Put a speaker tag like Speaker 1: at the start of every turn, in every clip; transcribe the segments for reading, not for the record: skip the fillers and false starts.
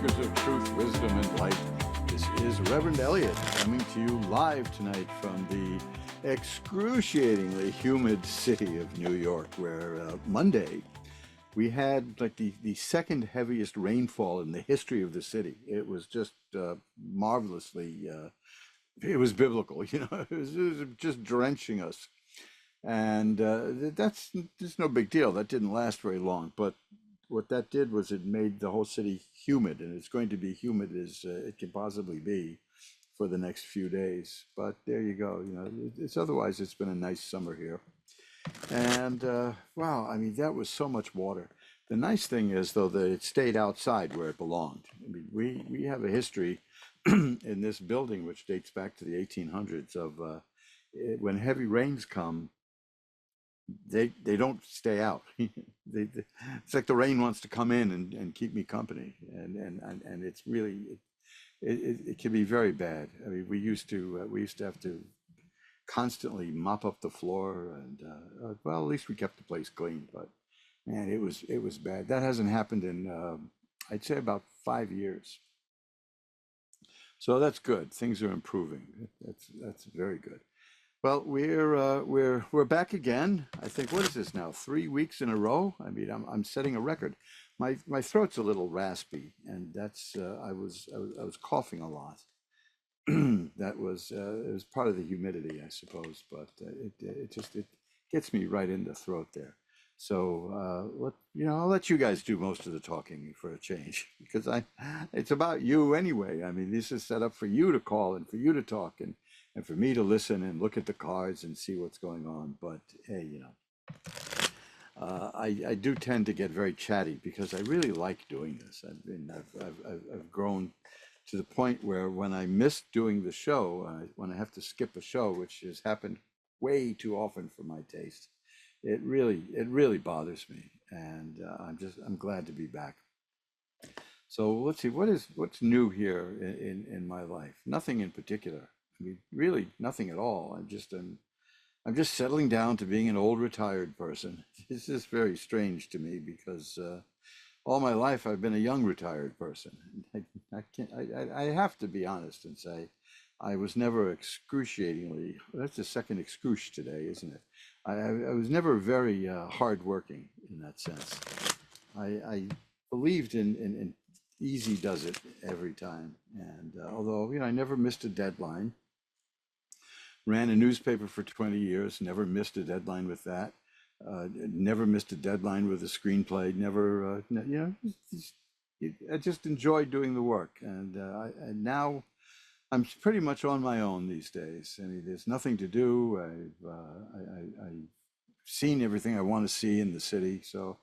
Speaker 1: seekers of truth, wisdom, and light. This is Reverend Eliot coming to you live tonight from the excruciatingly humid city of New York, where Monday we had like the second heaviest rainfall in the history of the city. It was just marvelously, it was biblical, it was just drenching us. And that's just no big deal. That didn't last very long, but what that did was it made the whole city humid, and it's going to be humid as it can possibly be for the next few days. But there you go. It's otherwise it's been a nice summer here, and wow, I mean that was so much water. The nice thing is though that it stayed outside where it belonged. I mean we have a history in this building which dates back to the 1800s of when heavy rains come they don't stay out. It's like the rain wants to come in and keep me company, and it's really it can be very bad. I mean, we used to have to constantly mop up the floor, and well, at least we kept the place clean. But man, it was bad. That hasn't happened in I'd say about 5 years. So that's good. Things are improving. That's very good. Well, we're back again. I think what is this now? 3 weeks in a row. I mean, I'm setting a record. My throat's a little raspy, and that's I was coughing a lot. It was part of the humidity, I suppose, but it gets me right in the throat there. So I'll let you guys do most of the talking for a change because it's about you anyway. I mean, this is set up for you to call and for you to talk and for me to listen and look at the cards and see what's going on. But hey, I do tend to get very chatty because I really like doing this. I've grown to the point where when I miss doing the show, when I have to skip a show, which has happened way too often for my taste, it really bothers me, and I'm glad to be back. So let's see what's new here in my life. Nothing in particular. I mean, really nothing at all. I'm just settling down to being an old retired person. This is very strange to me because all my life I've been a young retired person. I can't. I have to be honest and say I was never excruciatingly. That's the second excruci today, isn't it? I was never very hardworking in that sense. I believed in easy does it every time, and although I never missed a deadline, ran a newspaper for 20 years, never missed a deadline with that. Never missed a deadline with a screenplay. Never, I just enjoyed doing the work, and now I'm pretty much on my own these days. I mean, there's nothing to do. I've seen everything I want to see in the city, so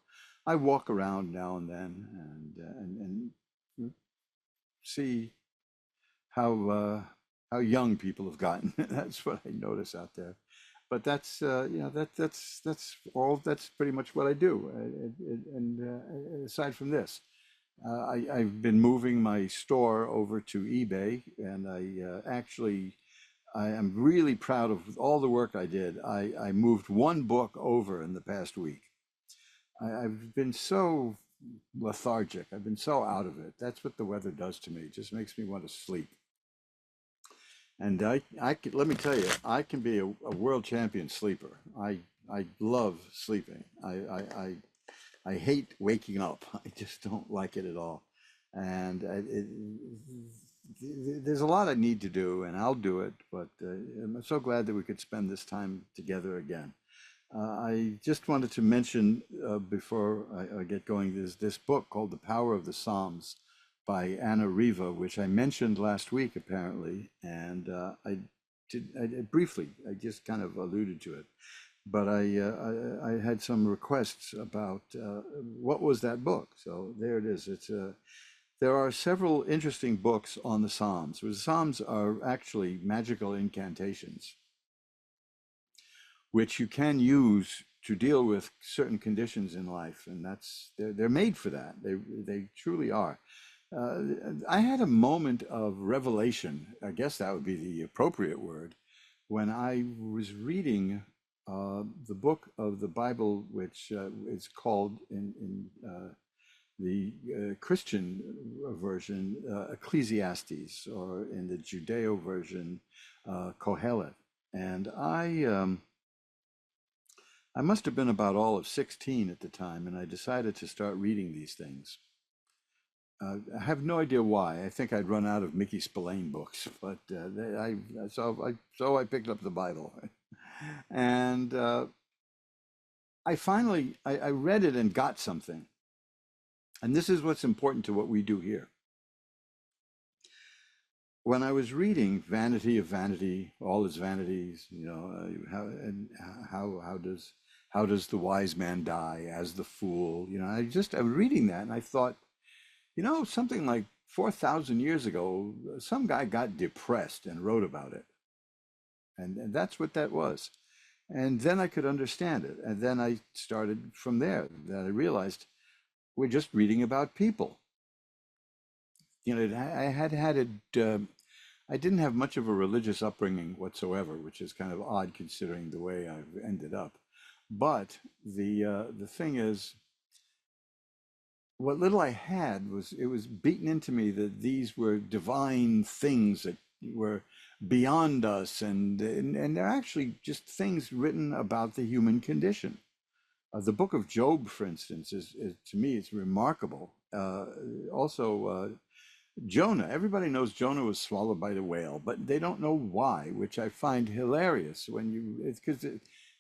Speaker 1: I walk around now and then and see how how young people have gotten. That's what I notice out there. But that's that's all. That's pretty much what I do. And aside from this, I've been moving my store over to eBay, and I am really proud of all the work I did. I moved one book over in the past week. I've been so lethargic. I've been so out of it. That's what the weather does to me. It just makes me want to sleep. And let me tell you, I can be a world champion sleeper. I love sleeping. I hate waking up. I just don't like it at all. And there's a lot I need to do, and I'll do it. But I'm so glad that we could spend this time together again. I just wanted to mention before I get going, there's this book called The Power of the Psalms by Anna Riva, which I mentioned last week apparently, and I just kind of alluded to it, but I had some requests about what was that book. So there it is. There are several interesting books on the Psalms. The Psalms are actually magical incantations which you can use to deal with certain conditions in life, and they're made for that. They truly are. Uh, I had a moment of revelation. I guess that would be the appropriate word when I was reading the book of the Bible, which is called in the Christian version, Ecclesiastes, or in the Judeo version, Kohelet. And I must have been about all of 16 at the time, and I decided to start reading these things. I have no idea why. I think I'd run out of Mickey Spillane books, but so I picked up the Bible, and I read it and got something. And this is what's important to what we do here. When I was reading Vanity of Vanity, all is vanities, how does the wise man die as the fool? I was reading that and I thought, something like 4,000 years ago, some guy got depressed and wrote about it. And that's what that was. And then I could understand it. And then I started from there. Then I realized we're just reading about people. I had it. I didn't have much of a religious upbringing whatsoever, which is kind of odd considering the way I've ended up. But the thing is, what little I had was beaten into me that these were divine things that were beyond us, and they're actually just things written about the human condition. The book of Job, for instance, is to me it's remarkable. Also, Jonah. Everybody knows Jonah was swallowed by the whale, but they don't know why, which I find hilarious when it's because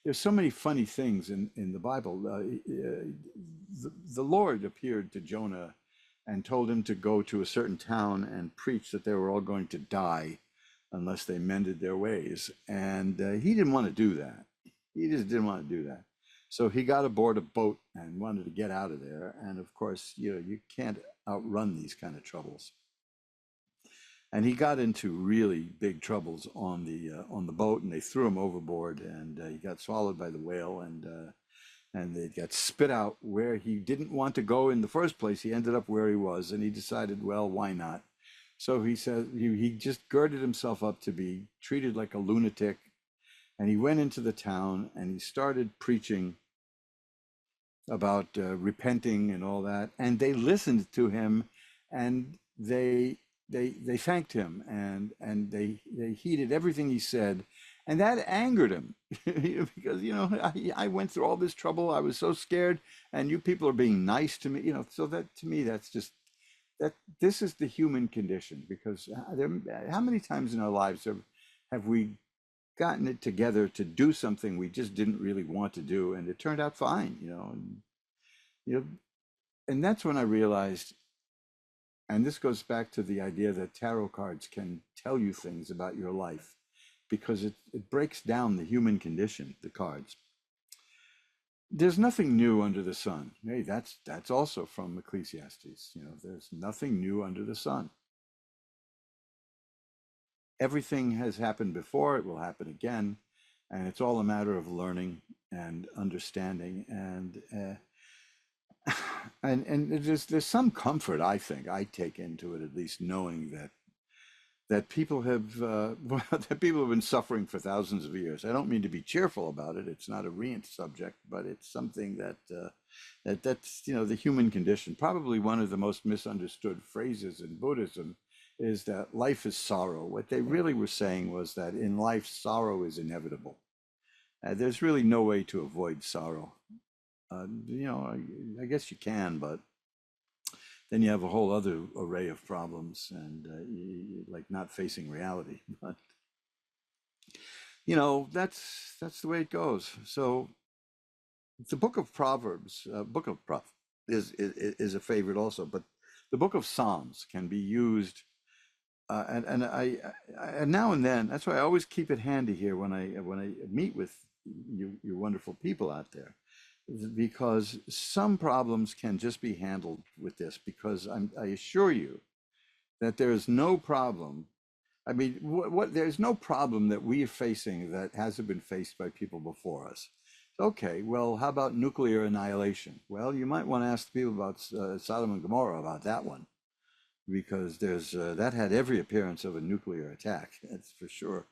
Speaker 1: there's so many funny things in the Bible. The Lord appeared to Jonah and told him to go to a certain town and preach that they were all going to die unless they mended their ways. And he didn't want to do that. He just didn't want to do that. So he got aboard a boat and wanted to get out of there. And of course, you can't outrun these kind of troubles. And he got into really big troubles on the boat, and they threw him overboard, and he got swallowed by the whale, and they got spit out where he didn't want to go in the first place. He ended up where he was, and he decided, well, why not? So he said he just girded himself up to be treated like a lunatic, and he went into the town and he started preaching about repenting and all that, and they listened to him, and they thanked him, and they heeded everything he said, and that angered him because I went through all this trouble, I was so scared, and you people are being nice to me, so that to me that's just that this is the human condition, because how many times in our lives have we gotten it together to do something we just didn't really want to do, and it turned out fine, you know, and that's when I realized, and this goes back to the idea that tarot cards can tell you things about your life, because it breaks down the human condition, the cards. There's nothing new under the sun. Hey, that's also from Ecclesiastes. There's nothing new under the sun. Everything has happened before, it will happen again, and it's all a matter of learning and understanding, and there's some comfort, I think I take into it, at least knowing that people have that people have been suffering for thousands of years. I don't mean to be cheerful about it. It's not a rant subject, but it's something that's the human condition. Probably one of the most misunderstood phrases in Buddhism is that life is sorrow. What they really were saying was that in life, sorrow is inevitable. There's really no way to avoid sorrow. I guess you can, but then you have a whole other array of problems, and like not facing reality. But that's the way it goes. So the Book of Proverbs, Book of Proverbs is a favorite also, but the Book of Psalms can be used, and and now and then. That's why I always keep it handy here when I meet with you wonderful people out there, because some problems can just be handled with this, because I assure you that there is no problem. I mean, there's no problem that we are facing that hasn't been faced by people before us. Okay, well, how about nuclear annihilation? Well, you might want to ask the people about Sodom and Gomorrah about that one, because there's that had every appearance of a nuclear attack, that's for sure.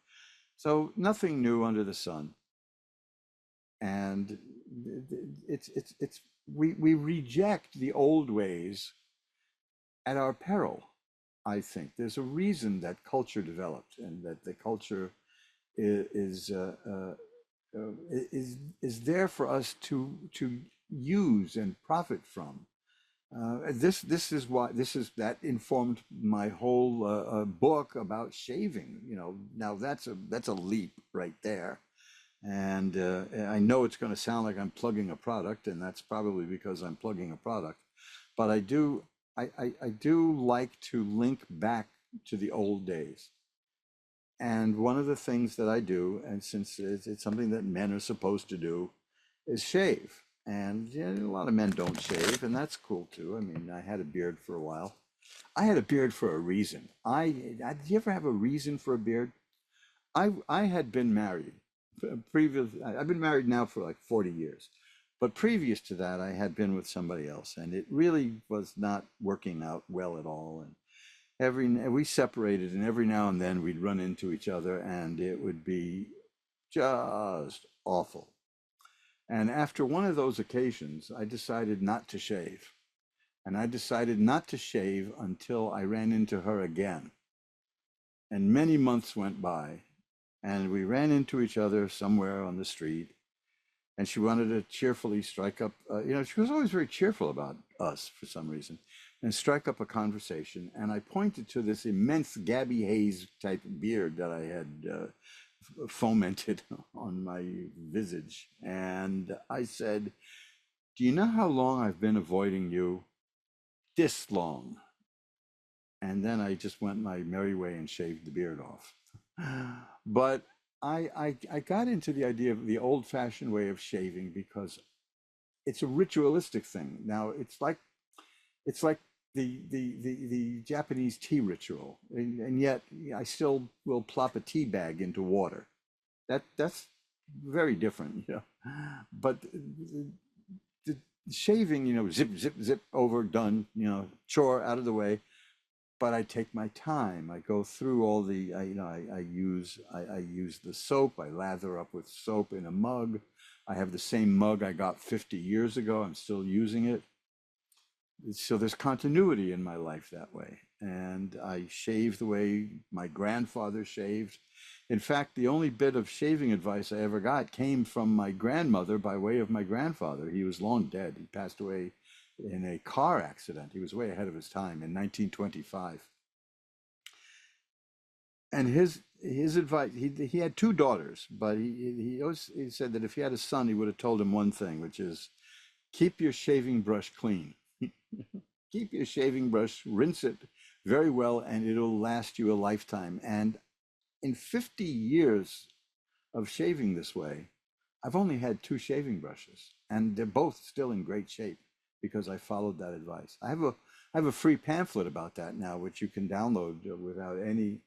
Speaker 1: So nothing new under the sun. And it's we reject the old ways at our peril. I think there's a reason that culture developed, and that the culture is is there for us to use and profit from. This is why this is that informed my whole book about shaving. You know, now that's a leap right there, and I know it's going to sound like I'm plugging a product, and that's probably because I'm plugging a product, but I do like to link back to the old days. And one of the things that I do, and since it's something that men are supposed to do, is shave. And yeah, a lot of men don't shave, and that's cool too. I mean, I had a beard for a while. I had a beard for a reason. Did you ever have a reason for a beard? I had been married previous. I've been married now for like 40 years, but previous to that, I had been with somebody else, and it really was not working out well at all. And we separated, and every now and then we'd run into each other, and it would be just awful. And after one of those occasions, I decided not to shave. And I decided not to shave until I ran into her again. And many months went by, and we ran into each other somewhere on the street. And she wanted to cheerfully strike up, she was always very cheerful about us for some reason, and strike up a conversation. And I pointed to this immense Gabby Hayes type beard that I had fomented on my visage. And I said, "Do you know how long I've been avoiding you? This long." And then I just went my merry way and shaved the beard off. But I got into the idea of the old fashioned way of shaving because it's a ritualistic thing. Now it's like the Japanese tea ritual, and yet I still will plop a tea bag into water. That's very different, you know. But the shaving, zip, zip, zip, over, done, chore out of the way. But I take my time. I go through all the, I use the soap. I lather up with soap in a mug. I have the same mug I got 50 years ago. I'm still using it. So there's continuity in my life that way. And I shave the way my grandfather shaved. In fact, the only bit of shaving advice I ever got came from my grandmother by way of my grandfather. He was long dead. He passed away in a car accident. He was way ahead of his time in 1925. And his advice, he had two daughters, but he said that if he had a son, he would have told him one thing, which is keep your shaving brush clean. Keep your shaving brush, rinse it very well, and it'll last you a lifetime. And in 50 years of shaving this way, I've only had two shaving brushes, and they're both still in great shape because I followed that advice. I have a free pamphlet about that now, which you can download without any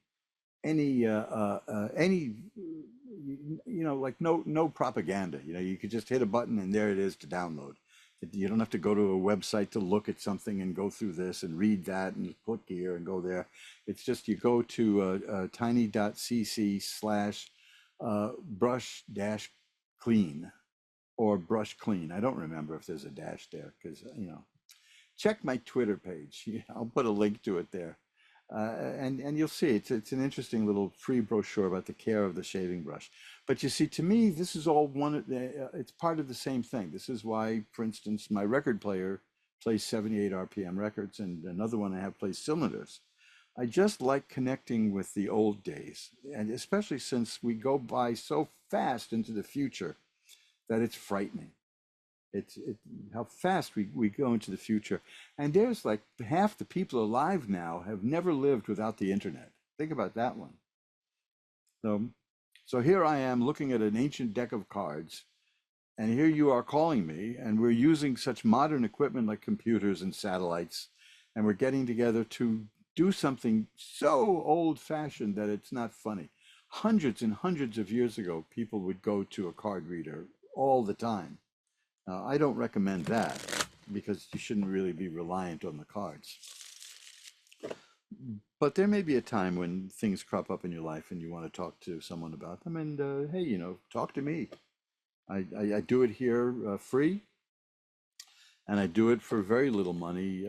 Speaker 1: like no propaganda. You could just hit a button and there it is to download. You don't have to go to a website to look at something and go through this and read that and click here and go there. It's just you go to tiny.cc/ brush dash clean, or brush clean. I don't remember if there's a dash there because check my Twitter page. I'll put a link to it there. And you'll see it's an interesting little free brochure about the care of the shaving brush. But you see, to me, this is all one. It's part of the same thing. This is why, for instance, my record player plays 78 RPM records, and another one I have plays cylinders. I just like connecting with the old days, and especially since we go by so fast into the future that it's frightening. How fast we go into the future. And there's like half the people alive now have never lived without the internet. Think about that one. So, so here I am looking at an ancient deck of cards, and here you are calling me, and we're using such modern equipment like computers and satellites, and we're getting together to do something so old fashioned that it's not funny. Hundreds and hundreds of years ago, people would go to a card reader all the time. I don't recommend that because you shouldn't really be reliant on the cards. But there may be a time when things crop up in your life and you want to talk to someone about them, and hey, talk to me. I do it here free, and I do it for very little money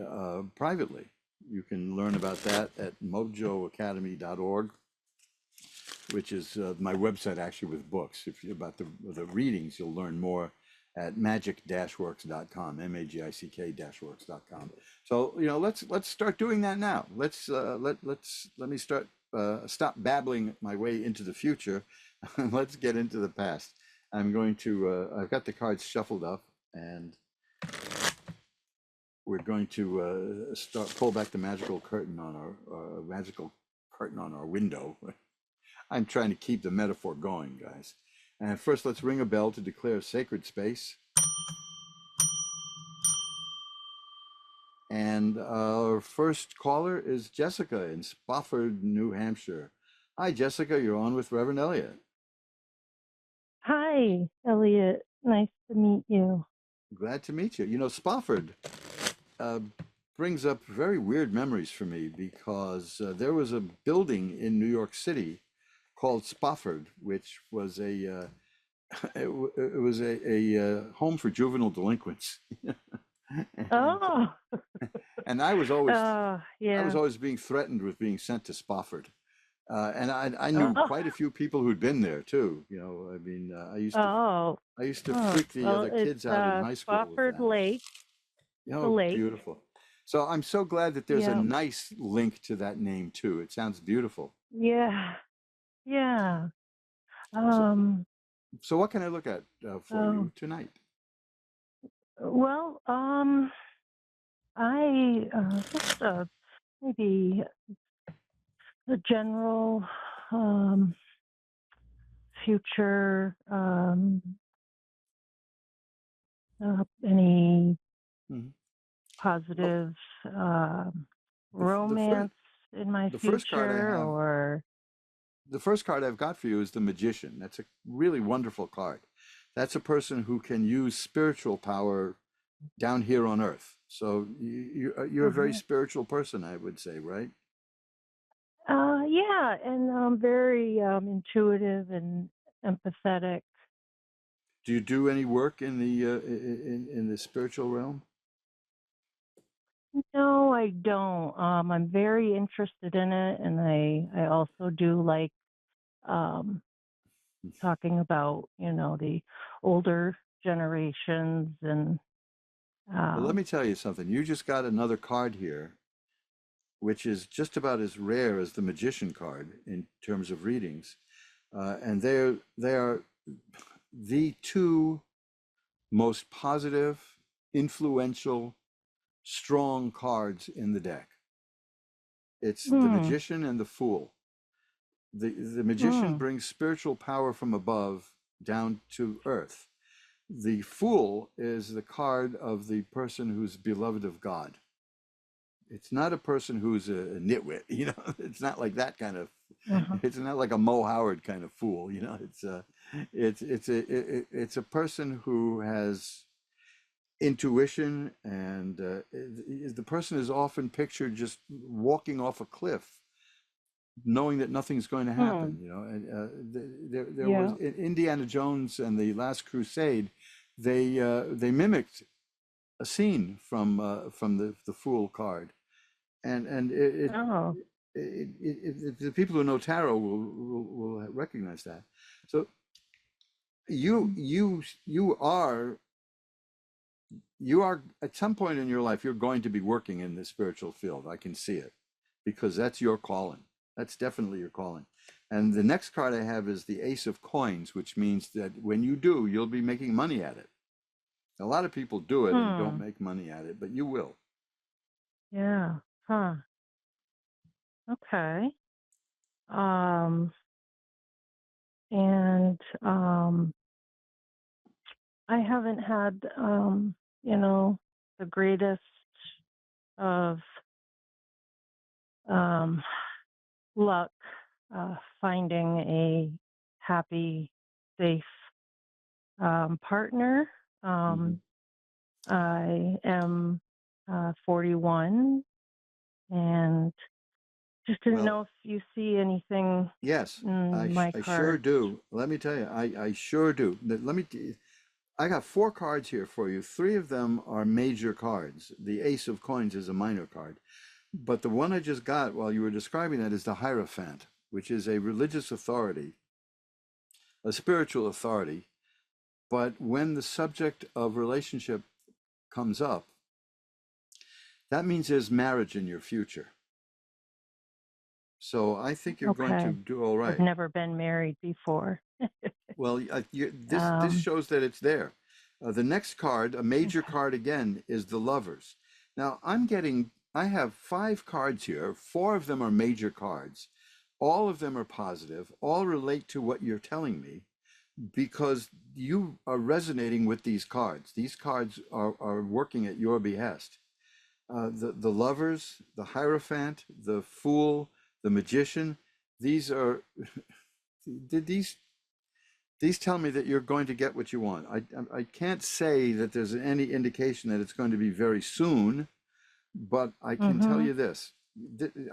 Speaker 1: privately. You can learn about that at mojoacademy.org, which is my website actually with books. If you about the readings, you'll learn more at magic-works.com, magick-works.com. So let's start doing that now. Let me stop babbling my way into the future, and let's get into the past. I'm going to I've got the cards shuffled up, and we're going to start pull back the magical curtain on our magical curtain on our window. I'm trying to keep the metaphor going, guys. And first, let's ring a bell to declare sacred space. And our first caller is Jessica in Spofford, New Hampshire. Hi, Jessica. You're on with Reverend Eliot.
Speaker 2: Hi, Eliot. Nice to meet you.
Speaker 1: Glad to meet you. You know, Spofford uh, brings up very weird memories for me because there was a building in New York City called Spofford, which was it was a home for juvenile delinquents. and
Speaker 2: Oh,
Speaker 1: and I was always
Speaker 2: yeah.
Speaker 1: being threatened with being sent to Spofford. And I knew
Speaker 2: Oh,
Speaker 1: quite a few people who'd been there too. You know, I mean,
Speaker 2: oh,
Speaker 1: I used to
Speaker 2: oh.
Speaker 1: freak the
Speaker 2: Well,
Speaker 1: other
Speaker 2: it's
Speaker 1: kids out in high school with
Speaker 2: Spofford
Speaker 1: that.
Speaker 2: Lake, the
Speaker 1: Oh,
Speaker 2: lake.
Speaker 1: beautiful. So I'm so glad that there's a
Speaker 2: Yeah,
Speaker 1: nice link to that name too. It sounds beautiful.
Speaker 2: yeah, yeah.
Speaker 1: So,
Speaker 2: Um,
Speaker 1: so what can I look at for
Speaker 2: oh,
Speaker 1: you tonight?
Speaker 2: well, I just maybe the general um future, any
Speaker 1: Mhm. Well,
Speaker 2: positive
Speaker 1: the first
Speaker 2: romance in my
Speaker 1: the first card I
Speaker 2: future,
Speaker 1: have
Speaker 2: or
Speaker 1: the first card I've got for you is the Magician. That's a really wonderful card. That's a person who can use spiritual power down here on Earth. So you're a very
Speaker 2: uh-huh.
Speaker 1: spiritual person, I would say, right?
Speaker 2: Yeah, and very intuitive and empathetic.
Speaker 1: Do you do any work in the spiritual realm?
Speaker 2: No, I don't. I'm very interested in it, and I also do like um, talking about the older generations and
Speaker 1: Well, let
Speaker 2: um,
Speaker 1: me tell you something. You just got another card here, which is just about as rare as the Magician card in terms of readings, and they are the two most positive, influential, strong cards in the deck. It's the
Speaker 2: mm,
Speaker 1: Magician and the Fool. The Magician
Speaker 2: mm,
Speaker 1: brings spiritual power from above down to earth. The Fool is the card of the person who's beloved of God. It's not a person who's a nitwit, you know. It's not like that kind of.
Speaker 2: uh-huh.
Speaker 1: It's not like a Mo Howard kind of fool, you know. It's a person who has intuition, and the person is often pictured just walking off a cliff, knowing that nothing's going to happen.
Speaker 2: Mm,
Speaker 1: You know, and there was
Speaker 2: yeah.
Speaker 1: in Indiana Jones and the Last Crusade, they mimicked a scene from the Fool card, and
Speaker 2: Oh.
Speaker 1: the people who know tarot will recognize that. So you you are at some point in your life you're going to be working in the spiritual field. I can see it because that's your calling. That's definitely your calling. And the next card I have is the Ace of Coins, which means that when you do, you'll be making money at it. A lot of people do it and don't
Speaker 2: Hmm.
Speaker 1: make money at it, but you will.
Speaker 2: Yeah. Huh. Okay. Um, and I haven't had the greatest of um luck finding a happy, safe partner.
Speaker 1: Hmm.
Speaker 2: Um, I am 41 and just didn't
Speaker 1: Well,
Speaker 2: know if you see anything
Speaker 1: yes,
Speaker 2: in my
Speaker 1: I sure
Speaker 2: cards.
Speaker 1: do. Let me tell you, I sure do. Let me. I got four cards here for you. Three of them are major cards. The Ace of Coins is a minor card. But the one I just got while you were describing that is the Hierophant, which is a religious authority, a spiritual authority. But when the subject of relationship comes up, that means there's marriage in your future. So I think you're going to
Speaker 2: Okay.
Speaker 1: do all
Speaker 2: I've
Speaker 1: right.
Speaker 2: never been married before.
Speaker 1: Well, this
Speaker 2: Um,
Speaker 1: shows that it's there. The next card, a major
Speaker 2: okay.
Speaker 1: card again, is the Lovers. Now I have five cards here. Four of them are major cards. All of them are positive. All relate to what you're telling me because you are resonating with these cards. These cards are working at your behest. The Lovers, the Hierophant, the Fool, the Magician. These are these these tell me that you're going to get what you want. I can't say that there's any indication that it's going to be very soon, but I can tell
Speaker 2: Mm-hmm.
Speaker 1: you this.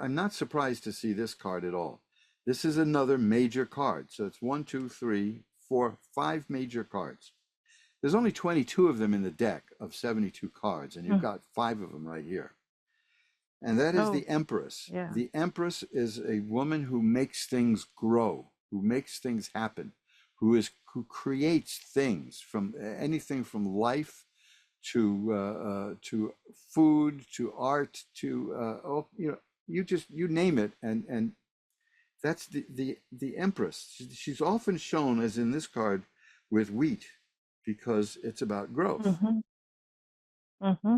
Speaker 1: I'm not surprised to see this card at all. This is another major card. So it's one, two, three, four, five major cards. There's only 22 of them in the deck of 72 cards, and you've
Speaker 2: Mm.
Speaker 1: got five of them right here. And that is
Speaker 2: Oh,
Speaker 1: the Empress.
Speaker 2: yeah.
Speaker 1: The Empress is a woman who makes things grow, who makes things happen, who creates things from anything from life to food to art to oh, you name it, and that's the Empress. She's often shown, as in this card, with wheat because it's about growth.
Speaker 2: Mm-hmm. Mm-hmm.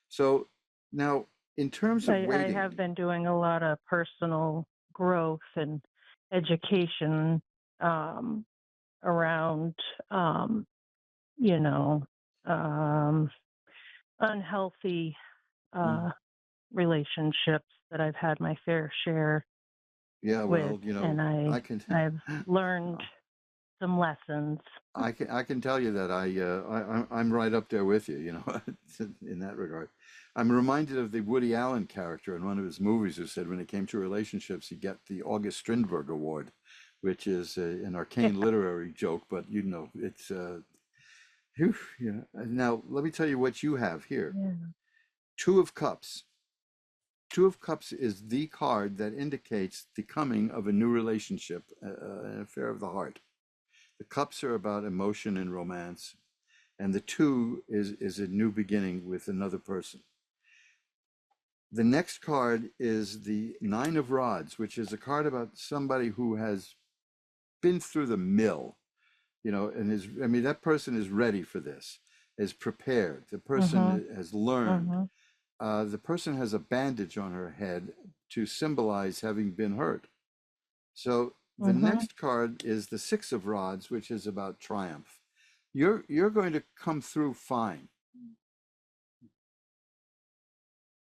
Speaker 1: So now, in terms of
Speaker 2: I have
Speaker 1: rating,
Speaker 2: been doing a lot of personal growth and education um, around, um, you know, um, unhealthy
Speaker 1: mm,
Speaker 2: uh, relationships that I've had my fair share
Speaker 1: yeah,
Speaker 2: with,
Speaker 1: well,
Speaker 2: and
Speaker 1: I can.
Speaker 2: I've learned some lessons.
Speaker 1: I can tell you that I'm right up there with you, in that regard. I'm reminded of the Woody Allen character in one of his movies who said when it came to relationships, he'd get the August Strindberg Award, which is an arcane literary joke, but it's whew, yeah. Now let me tell you what you have here.
Speaker 2: Yeah.
Speaker 1: Two of Cups. Two of Cups is the card that indicates the coming of a new relationship, an affair of the heart. The cups are about emotion and romance, and the two is a new beginning with another person. The next card is the Nine of Rods, which is a card about somebody who has been through the mill, and I mean, that person is ready for this, is prepared. The
Speaker 2: Mhm.
Speaker 1: person has learned.
Speaker 2: Mhm.
Speaker 1: The person has a bandage on her head to symbolize having been hurt. So the
Speaker 2: Mhm.
Speaker 1: next card is the Six of Rods, which is about triumph. You're going to come through fine.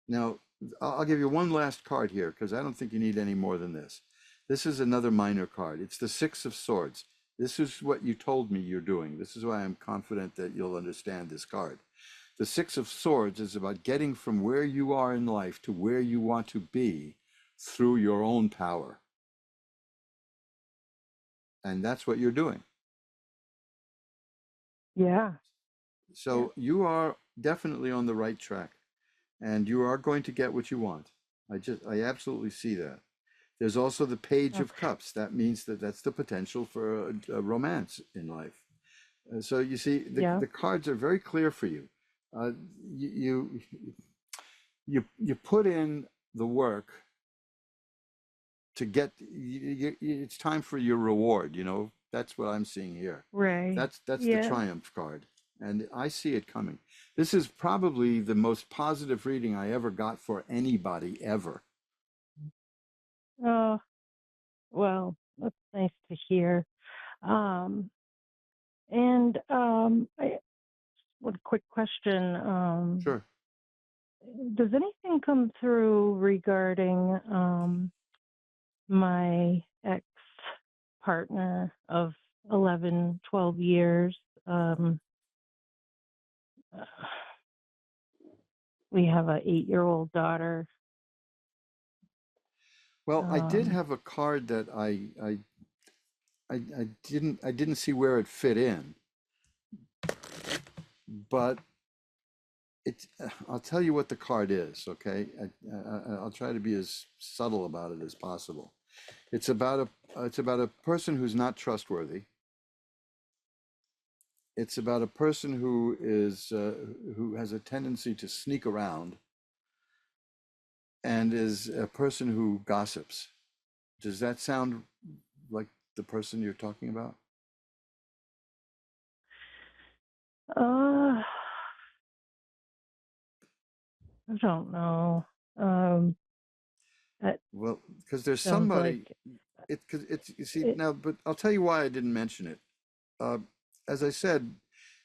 Speaker 1: Now, I'll give you one last card here because I don't think you need any more than this. This is another minor card. It's the Six of Swords. This is what you told me you're doing. This is why I'm confident that you'll understand this card. The Six of Swords is about getting from where you are in life to where you want to be through your own power. And that's what you're doing.
Speaker 2: Yeah. Yeah.
Speaker 1: So you are definitely on the right track and you are going to get what you want. I absolutely see that. There's also the Page of
Speaker 2: Okay.
Speaker 1: Cups. That means that that's the potential for a romance in life. So you see,
Speaker 2: Yeah.
Speaker 1: the cards are very clear for you. Uh, you, you put in the work to get, it's time for your reward, That's what I'm seeing here.
Speaker 2: Right.
Speaker 1: That's the
Speaker 2: Yeah.
Speaker 1: Triumph card. And I see it coming. This is probably the most positive reading I ever got for anybody ever.
Speaker 2: Oh, well, that's nice to hear. Um, and one quick question.
Speaker 1: Sure.
Speaker 2: Does anything come through regarding my ex partner of 11, 12 years? Uh, we have a 8-year-old daughter.
Speaker 1: Well, I did
Speaker 2: Um,
Speaker 1: have a card that I didn't see where it fit in, but I'll tell you what the card is, okay? I'll try to be as subtle about it as possible. It's about a person who's not trustworthy. It's about a person who has a tendency to sneak around and is a person who gossips. Does that sound like the person you're talking about?
Speaker 2: Uh, I don't know. Um, that
Speaker 1: Well, because there's
Speaker 2: sounds like
Speaker 1: somebody, because it's, you see,
Speaker 2: it.
Speaker 1: now, but I'll tell you why I didn't mention it. Uh, as I said,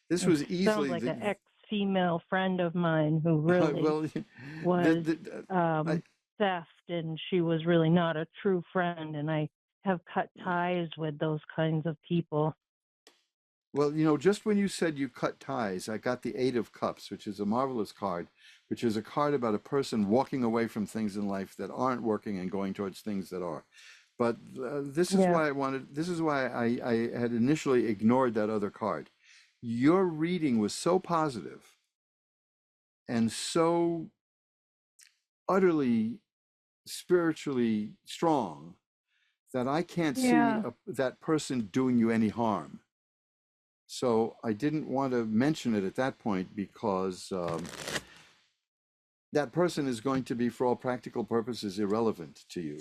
Speaker 1: this
Speaker 2: It
Speaker 1: was
Speaker 2: sounds
Speaker 1: easily
Speaker 2: like
Speaker 1: the,
Speaker 2: an ex-female friend of mine who really
Speaker 1: well,
Speaker 2: was
Speaker 1: I,
Speaker 2: theft, and she was really not a true friend. And I have cut ties with those kinds of people.
Speaker 1: well, just when you said you cut ties, I got the Eight of Cups, which is a marvelous card, which is a card about a person walking away from things in life that aren't working and going towards things that are. But
Speaker 2: Yeah,
Speaker 1: this is why I had initially ignored that other card. Your reading was so positive and so utterly spiritually strong that I can't see
Speaker 2: yeah,
Speaker 1: that person doing you any harm. So I didn't want to mention it at that point because that person is going to be, for all practical purposes, irrelevant to you.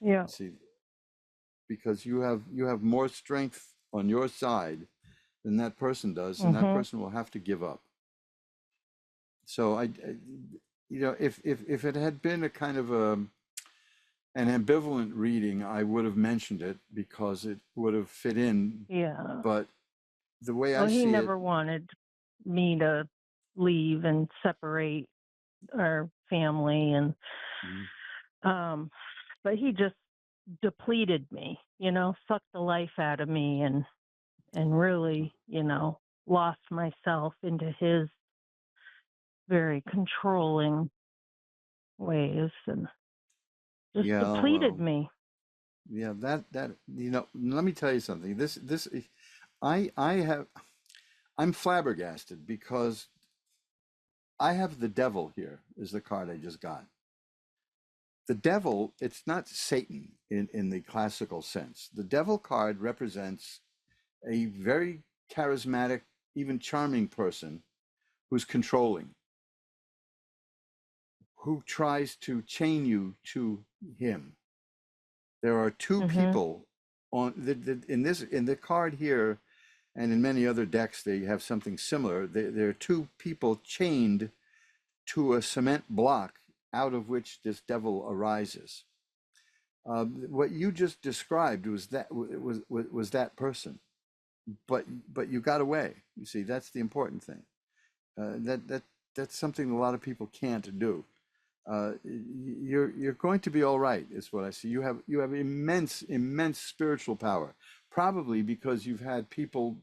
Speaker 2: yeah.
Speaker 1: You see, because you have more strength on your side than that person does, and that
Speaker 2: Mhm.
Speaker 1: person will have to give up. So if it had been a kind of an ambivalent reading, I would have mentioned it because it would have fit in.
Speaker 2: Yeah.
Speaker 1: But the way I
Speaker 2: Well, he
Speaker 1: see it,
Speaker 2: never wanted me to leave and separate our family, and
Speaker 1: mm,
Speaker 2: um, but he just depleted me. Sucked the life out of me, and really, lost myself into his very controlling ways and just
Speaker 1: yeah,
Speaker 2: depleted
Speaker 1: well,
Speaker 2: me.
Speaker 1: yeah, let me tell you something. I have, I'm flabbergasted because I have the devil here, is the card I just got. The devil, it's not Satan in the classical sense. The devil card represents a very charismatic, even charming person who's controlling, who tries to chain you to him. There are two
Speaker 2: Mhm.
Speaker 1: people in the card here, and in many other decks they have something similar. There are two people chained to a cement block out of which this devil arises. What you just described was that person, but you got away. You see, that's the important thing. That's something a lot of people can't do. You're going to be all right, is what I see. You have immense spiritual power, probably because you've had people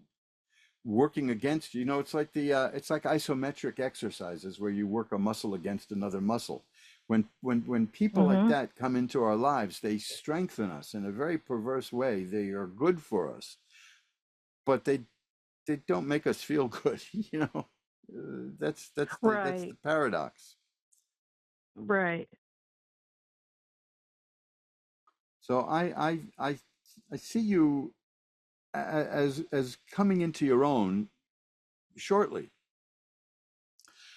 Speaker 1: working against you. It's like isometric exercises where you work a muscle against another muscle. When people like
Speaker 2: Mhm.
Speaker 1: that come into our lives, they strengthen us in a very perverse way. They are good for us, but they don't make us feel good. That's the
Speaker 2: Right.
Speaker 1: paradox.
Speaker 2: Right.
Speaker 1: So I see you as coming into your own shortly.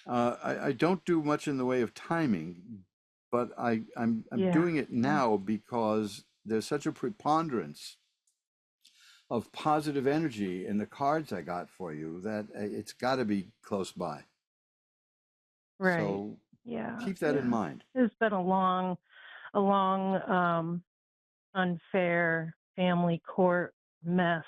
Speaker 1: I don't do much in the way of timing, but I'm
Speaker 2: Yeah.
Speaker 1: doing it
Speaker 2: Yeah.
Speaker 1: now because there's such a preponderance of positive energy in the cards I got for you that it's got to be close by.
Speaker 2: Right.
Speaker 1: So
Speaker 2: Yeah.
Speaker 1: keep that in
Speaker 2: Yeah.
Speaker 1: mind.
Speaker 2: It's been a long, unfair family court mess.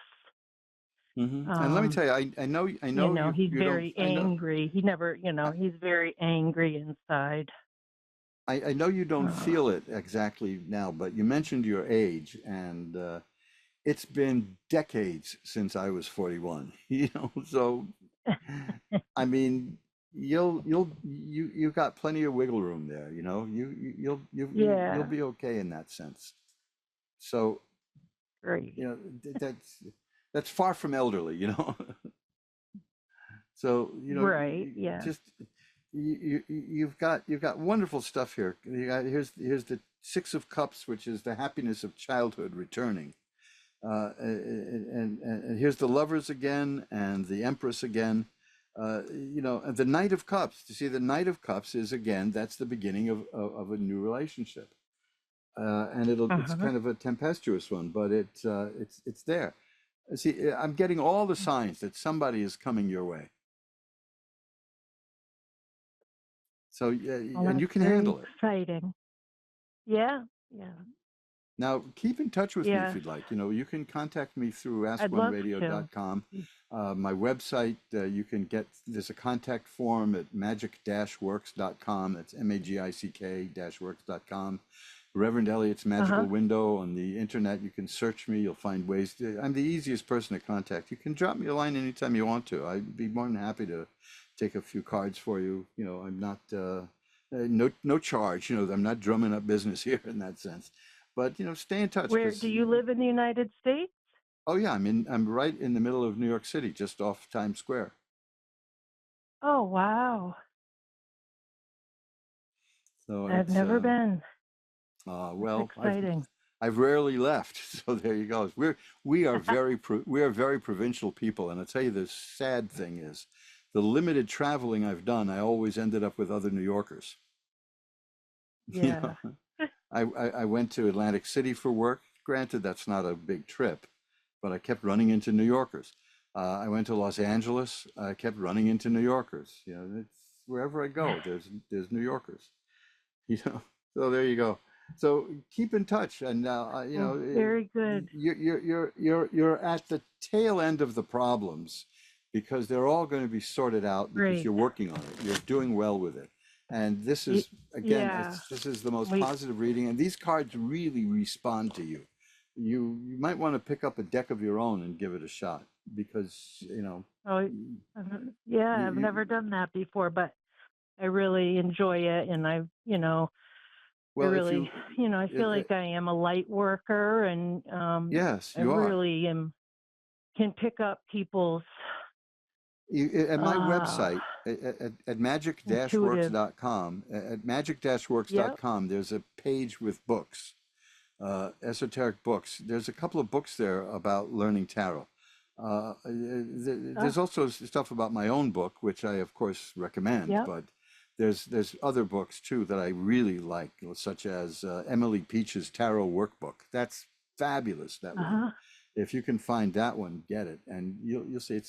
Speaker 1: And let me
Speaker 2: Um,
Speaker 1: tell you, I know
Speaker 2: he's
Speaker 1: you don't,
Speaker 2: very angry. He never, he's very angry inside.
Speaker 1: I know you don't
Speaker 2: Uh,
Speaker 1: feel it exactly now, but you mentioned your age, and it's been decades since I was 41. So I mean, you got plenty of wiggle room there. You'll
Speaker 2: yeah,
Speaker 1: be okay in that sense. So
Speaker 2: great.
Speaker 1: that's far from elderly. So,
Speaker 2: Right. Yeah.
Speaker 1: just you've got wonderful stuff here. Here's the Six of Cups, which is the happiness of childhood returning. And here's the Lovers again, and the Empress again. And the Knight of Cups. You see, the Knight of Cups is again, that's the beginning of a new relationship, and it's
Speaker 2: Uh-huh.
Speaker 1: kind of a tempestuous one, but it's there. See, I'm getting all the signs that somebody is coming your way. So yeah,
Speaker 2: Well,
Speaker 1: and
Speaker 2: that's
Speaker 1: you can
Speaker 2: very
Speaker 1: handle it.
Speaker 2: exciting. Yeah. Yeah.
Speaker 1: Now, keep in touch with me if
Speaker 2: Yeah.
Speaker 1: you'd like. You can contact me through
Speaker 2: I'd love to.
Speaker 1: askoneradio.com. My website, there's a contact form at magic-works.com. That's magick-works.com. Reverend Eliot's
Speaker 2: Uh-huh.
Speaker 1: Magical Window on the internet. You can search me. You'll find ways I'm the easiest person to contact. You can drop me a line anytime you want to. I'd be more than happy to take a few cards for you. I'm not, no charge. I'm not drumming up business here in that sense. But stay in touch
Speaker 2: Where do
Speaker 1: because
Speaker 2: you live in the United States?
Speaker 1: oh yeah, I'm right in the middle of New York City, just off Times Square.
Speaker 2: Oh, wow.
Speaker 1: So
Speaker 2: I've
Speaker 1: it's
Speaker 2: never been. That's
Speaker 1: well,
Speaker 2: exciting.
Speaker 1: I've rarely left. So there you go. We are very provincial people, and I'll tell you the sad thing is, the limited traveling I've done, I always ended up with other New Yorkers. You
Speaker 2: Yeah.
Speaker 1: know, I went to Atlantic City for work. Granted, that's not a big trip, but I kept running into New Yorkers. I went to Los Angeles. I kept running into New Yorkers. It's wherever I go, there's New Yorkers. You know, so there you go. So keep in touch, and
Speaker 2: Well, very good.
Speaker 1: you're at the tail end of the problems because they're all going to be sorted out because
Speaker 2: Great.
Speaker 1: you're working on it. You're doing well with it, and this
Speaker 2: Y-
Speaker 1: is again,
Speaker 2: yeah.
Speaker 1: this is the most
Speaker 2: We,
Speaker 1: positive reading, and these cards really respond to you. You might want to pick up a deck of your own and give it a shot because
Speaker 2: oh, yeah, I've
Speaker 1: you
Speaker 2: never done that before, but I really enjoy it. And I
Speaker 1: well if
Speaker 2: really,
Speaker 1: you
Speaker 2: I feel
Speaker 1: uh,
Speaker 2: like I am a light worker and
Speaker 1: yes
Speaker 2: I
Speaker 1: you are.
Speaker 2: really can pick up people's
Speaker 1: At my
Speaker 2: uh,
Speaker 1: website at
Speaker 2: intuitive.
Speaker 1: magic-works.com, at
Speaker 2: Yep.
Speaker 1: magic-works.com, there's a page with books, esoteric books. There's a couple of books there about learning tarot.
Speaker 2: Uh,
Speaker 1: There's also stuff about my own book, which I of course recommend,
Speaker 2: yep.
Speaker 1: but there's other books too that I really like, such as Emily Peach's Tarot Workbook. That's fabulous, that one.
Speaker 2: Uh-huh.
Speaker 1: If you can find that one, get it, and you'll see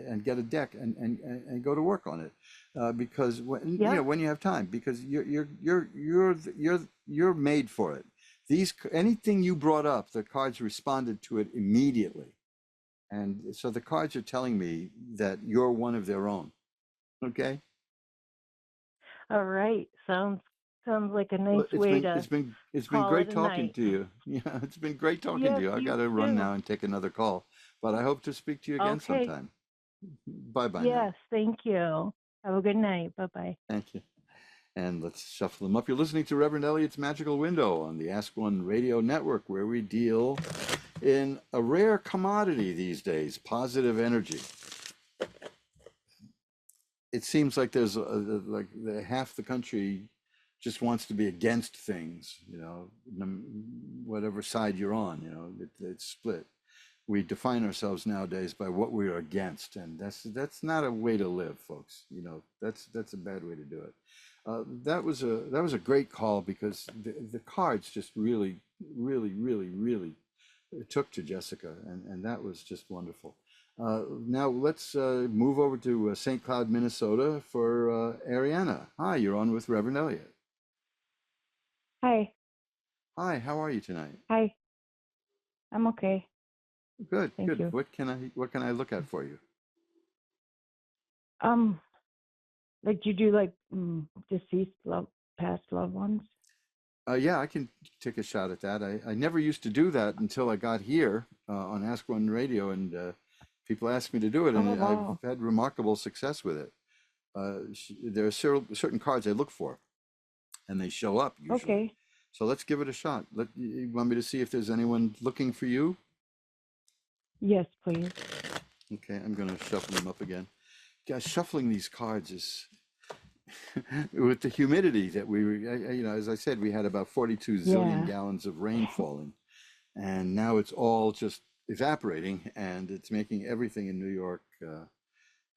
Speaker 1: and get a deck and go to work on it, because
Speaker 2: Yep.
Speaker 1: when you have time, because you're made for it. Anything you brought up, the cards responded to it immediately, and so the cards are telling me that you're one of their own. Okay.
Speaker 2: All right. Sounds like a
Speaker 1: Well,
Speaker 2: nice way to
Speaker 1: it's been
Speaker 2: call
Speaker 1: great
Speaker 2: it a
Speaker 1: talking
Speaker 2: night.
Speaker 1: to you. Yeah, it's been great talking to
Speaker 2: Yes,
Speaker 1: you. I got
Speaker 2: you
Speaker 1: to run
Speaker 2: too.
Speaker 1: now and take another call, but I hope to speak to you again
Speaker 2: Okay.
Speaker 1: sometime. Bye bye now.
Speaker 2: Yes, thank you. Have a good night. Bye bye.
Speaker 1: Thank you. And let's shuffle them up. You're listening to Reverend Eliot's Magical Window on the Ask One Radio Network, where we deal in a rare commodity these days, positive energy. It seems like there's half the country just wants to be against things, whatever side you're on, it's split. We define ourselves nowadays by what we are against, and that's not a way to live, folks. That's a bad way to do it. That was a great call because the cards just really, really, really, really took to Jessica, and that was just wonderful. Now let's move over to St. Cloud, Minnesota for Ariana. Hi, you're on with Reverend Elliot.
Speaker 3: Hi.
Speaker 1: Hi, how are you tonight?
Speaker 3: Hi. I'm okay.
Speaker 1: Good,
Speaker 3: Thank
Speaker 1: good.
Speaker 3: you.
Speaker 1: What can I look at for you?
Speaker 3: Um, like you do like deceased past loved ones?
Speaker 1: Yeah, I can take a shot at that. I never used to do that until I got here on Ask One Radio, and people asked me to do it,
Speaker 3: Oh
Speaker 1: and I've
Speaker 3: wow.
Speaker 1: had remarkable success with it. There are certain cards I look for, and they show up usually.
Speaker 3: Okay.
Speaker 1: So let's give it a shot. You want me to see if there's anyone looking for you?
Speaker 3: Yes, please.
Speaker 1: Okay, I'm going to shuffle them up again. Gosh, shuffling these cards is with the humidity that we were, you know, as I said, we had about 42 zillion
Speaker 3: Yeah.
Speaker 1: gallons of rain falling, and now it's all just evaporating, and it's making everything in New York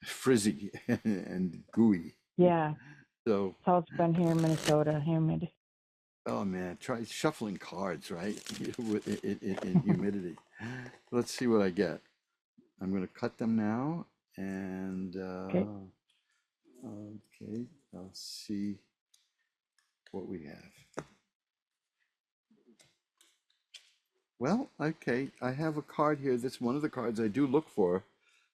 Speaker 1: frizzy and gooey.
Speaker 3: Yeah.
Speaker 1: So,
Speaker 3: So it's been here in Minnesota, humid.
Speaker 1: oh man, try shuffling cards, right? In humidity. Let's see what I get. I'm going to cut them now, and
Speaker 3: Okay.
Speaker 1: okay, I'll see what we have. Well, okay, I have a card here. That's one of the cards I do look for.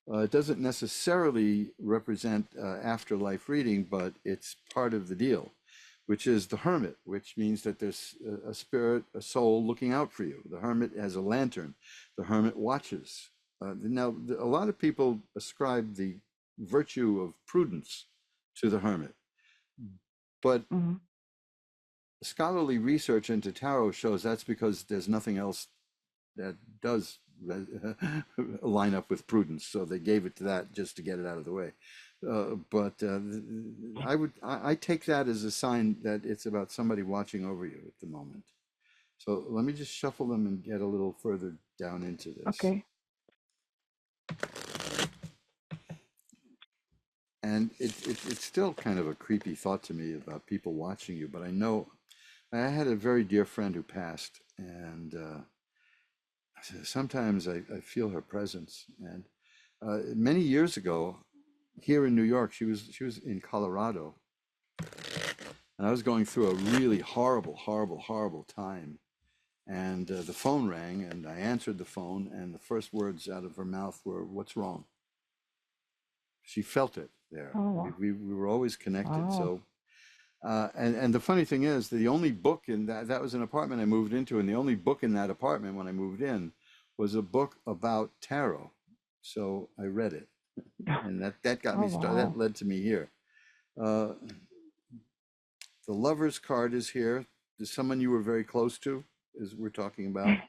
Speaker 1: It doesn't necessarily represent afterlife reading, but it's part of the deal, which is the hermit, which means that there's a spirit, a soul looking out for you. The hermit has a lantern. The hermit watches. Now, a lot of people ascribe the virtue of prudence to the hermit, but
Speaker 3: Hmm.
Speaker 1: scholarly research into tarot shows that's because there's nothing else that does line up with prudence. So they gave it to that just to get it out of the way. But I take that as a sign that it's about somebody watching over you at the moment. So let me just shuffle them and get a little further down into this.
Speaker 3: Okay.
Speaker 1: And it's still kind of a creepy thought to me about people watching you, but I know I had a very dear friend who passed, and sometimes I feel her presence. And many years ago, here in New York, she was in Colorado, and I was going through a really horrible time. And the phone rang, and I answered the phone, and the first words out of her mouth were, "What's wrong?" She felt it there.
Speaker 3: Oh,
Speaker 1: We were always connected.
Speaker 3: wow.
Speaker 1: So, and the funny thing is, the only book in that was an apartment I moved into, and the only book in that apartment when I moved in was a book about tarot. So I read it, and that got
Speaker 3: Oh,
Speaker 1: me started.
Speaker 3: wow.
Speaker 1: That led to me here. Uh, the Lover's card is here. Is someone you were very close to? Is we're talking about.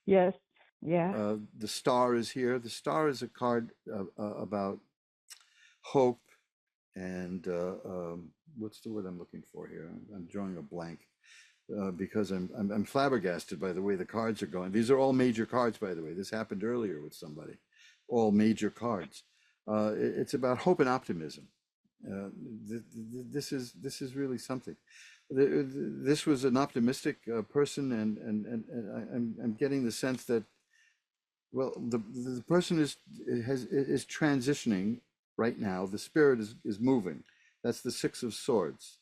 Speaker 3: Yes. Yeah.
Speaker 1: The Star is here. The Star is a card about hope and what's the word I'm looking for here? I'm drawing a blank because I'm flabbergasted by the way the cards are going. These are all major cards, by the way. This happened earlier with somebody. All major cards. It's about hope and optimism. Uh, this is really something. This was an optimistic person, I'm getting the sense that well, the person is transitioning right now. The spirit is moving. That's the Six of Swords.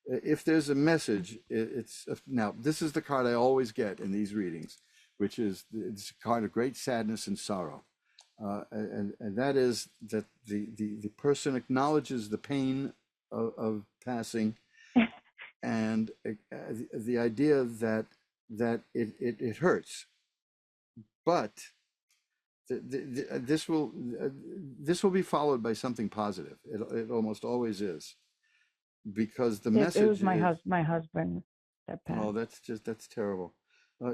Speaker 1: If there's a message, it's now. This is the card I always get in these readings, which is it's a card of great sadness and sorrow, and that is that the person acknowledges the pain of passing, and the idea that it hurts, but this will be followed by something positive. It almost always is because the
Speaker 3: It was
Speaker 1: message is,
Speaker 3: my husband that
Speaker 1: oh,
Speaker 3: passed.
Speaker 1: that's terrible.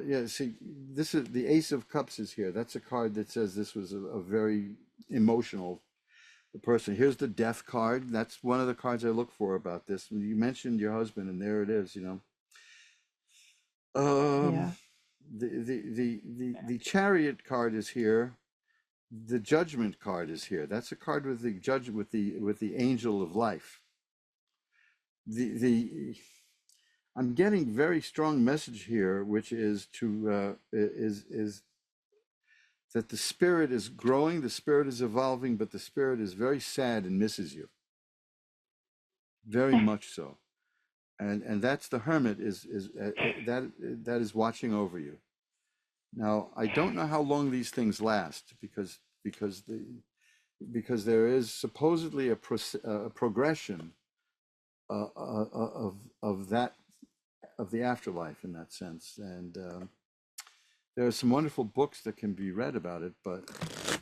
Speaker 1: Yeah, see, this is the Ace of Cups is here. That's a card that says this was a very emotional person. Here's the Death card. That's one of the cards I look for about this. You mentioned your husband, and there it is. Um,
Speaker 3: Yeah.
Speaker 1: the Chariot card is here. The Judgment card is here. That's a card with the judge with the Angel of Life. The I'm getting very strong message here, which is is that the spirit is growing, the spirit is evolving, but the spirit is very sad and misses you very much so. And that's the Hermit that is watching over you. Now I don't know how long these things last because there is supposedly a progression of that of the afterlife in that sense, and there are some wonderful books that can be read about it. But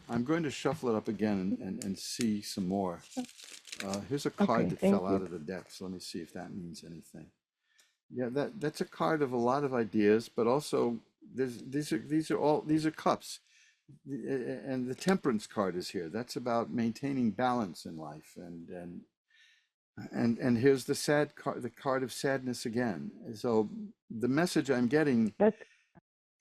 Speaker 1: I'm going to shuffle it up again and see some more. Here's a card
Speaker 3: Okay.
Speaker 1: that
Speaker 3: Thank
Speaker 1: fell out
Speaker 3: you.
Speaker 1: of the deck, so let me see if that means anything. Yeah, that's a card of a lot of ideas, but also these are cups. and the temperance card is here. That's about maintaining balance in life, and here's the sad card, the card of sadness again. So the message I'm getting
Speaker 3: That's